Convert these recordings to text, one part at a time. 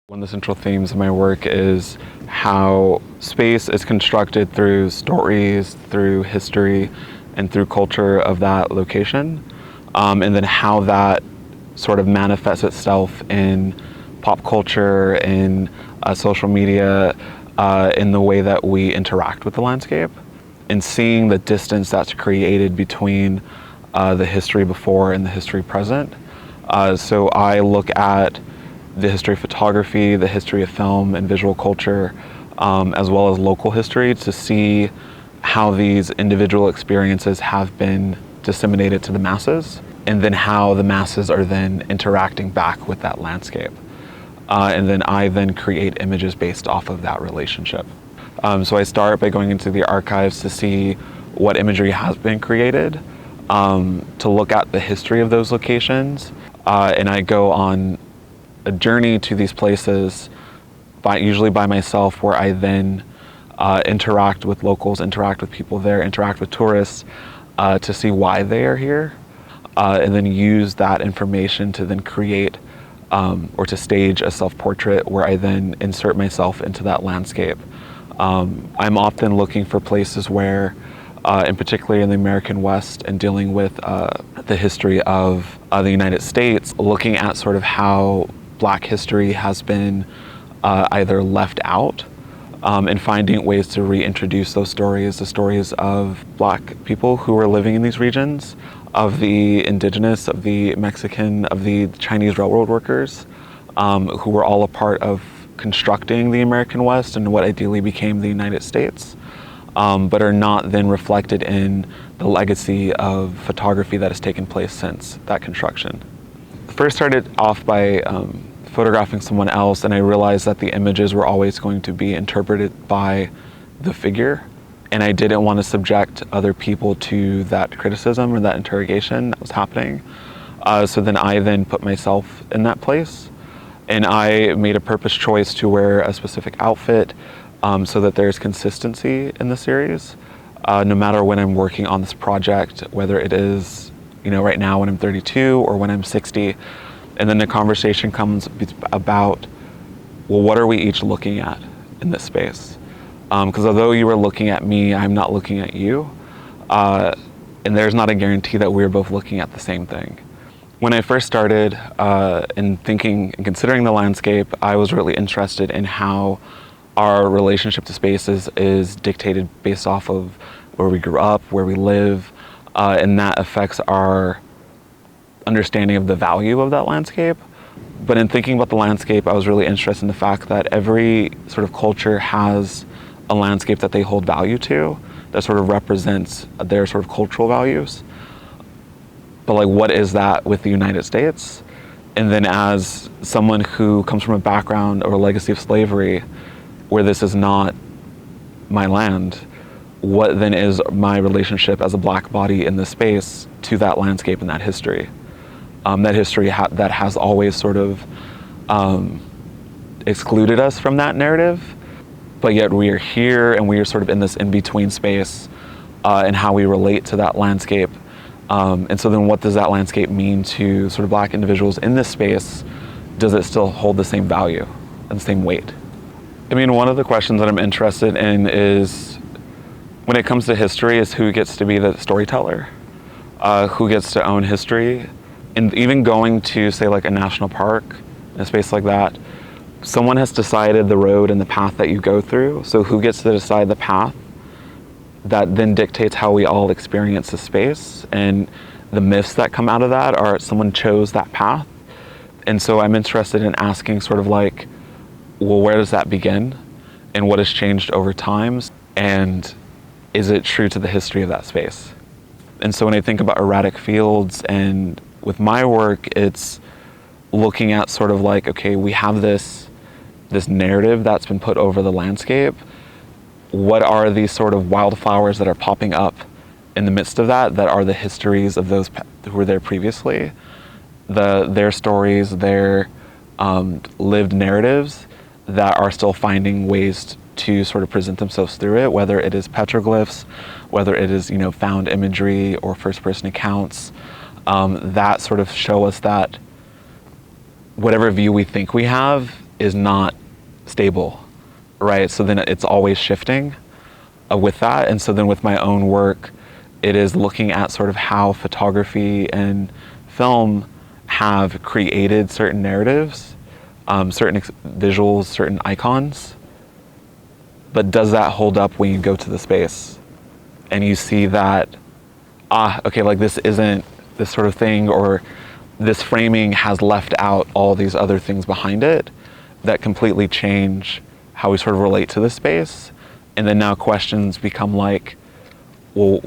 One of the central themes of my work is how space is constructed through stories, through history, and through culture of that location, and then how that sort of manifests itself in pop culture, in social media, in the way that we interact with the landscape, and seeing the distance that's created between the history before and the history present. So I look at the history of photography, the history of film and visual culture, as well as local history, to see how these individual experiences have been disseminated to the masses, and then how the masses are then interacting back with that landscape. And then I then create images based off of that relationship. So I start by going into the archives to see what imagery has been created, to look at the history of those locations, and I go on a journey to these places, usually by myself, where I then interact with locals, interact with people there, interact with tourists, to see why they are here, and then use that information to then create or to stage a self-portrait where I then insert myself into that landscape. I'm often looking for places where, and particularly in the American West, and dealing with the history of the United States, looking at sort of how Black history has been either left out, and finding ways to reintroduce those stories, the stories of Black people who were living in these regions, of the indigenous, of the Mexican, of the Chinese railroad workers, who were all a part of constructing the American West and what ideally became the United States, but are not then reflected in the legacy of photography that has taken place since that construction. First started off by photographing someone else, and I realized that the images were always going to be interpreted by the figure, and I didn't want to subject other people to that criticism or that interrogation that was happening. So then I then put myself in that place, and I made a purpose choice to wear a specific outfit so that there's consistency in the series, no matter when I'm working on this project, whether it is, right now when I'm 32 or when I'm 60. And then the conversation comes about, well, what are we each looking at in this space? Because although you are looking at me, I'm not looking at you. And there's not a guarantee that we're both looking at the same thing. When I first started in thinking and considering the landscape, I was really interested in how our relationship to spaces is dictated based off of where we grew up, where we live, and that affects our understanding of the value of that landscape. But in thinking about the landscape, I was really interested in the fact that every sort of culture has a landscape that they hold value to, that sort of represents their sort of cultural values. But like, what is that with the United States? And then as someone who comes from a background or a legacy of slavery, where this is not my land, what then is my relationship as a Black body in this space to that landscape and that history? That history that has always sort of excluded us from that narrative, but yet we are here and we are sort of in this in-between space and how we relate to that landscape. And so then what does that landscape mean to sort of Black individuals in this space? Does it still hold the same value and the same weight? I mean, one of the questions that I'm interested in is, when it comes to history, is who gets to be the storyteller, who gets to own history. And even going to, say, like a national park, in a space like that, someone has decided the road and the path that you go through. So who gets to decide the path that then dictates how we all experience the space? And the myths that come out of that are someone chose that path. And so I'm interested in asking sort of like, well, where does that begin? And what has changed over time? And is it true to the history of that space? And so when I think about erratic fields, and with my work, it's looking at sort of like, okay, we have this narrative that's been put over the landscape. What are these sort of wildflowers that are popping up in the midst of that are the histories of those who were there previously, their stories, their lived narratives that are still finding ways to sort of present themselves through it, whether it is petroglyphs, whether it is, found imagery or first-person accounts, that sort of show us that whatever view we think we have is not stable, right? So then it's always shifting with that. And so then with my own work, it is looking at sort of how photography and film have created certain narratives, certain visuals, certain icons. But does that hold up when you go to the space and you see that, okay, like this isn't this sort of thing, or this framing has left out all these other things behind it that completely change how we sort of relate to the space. And then now questions become like, well,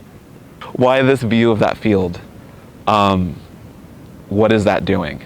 why this view of that field? What is that doing?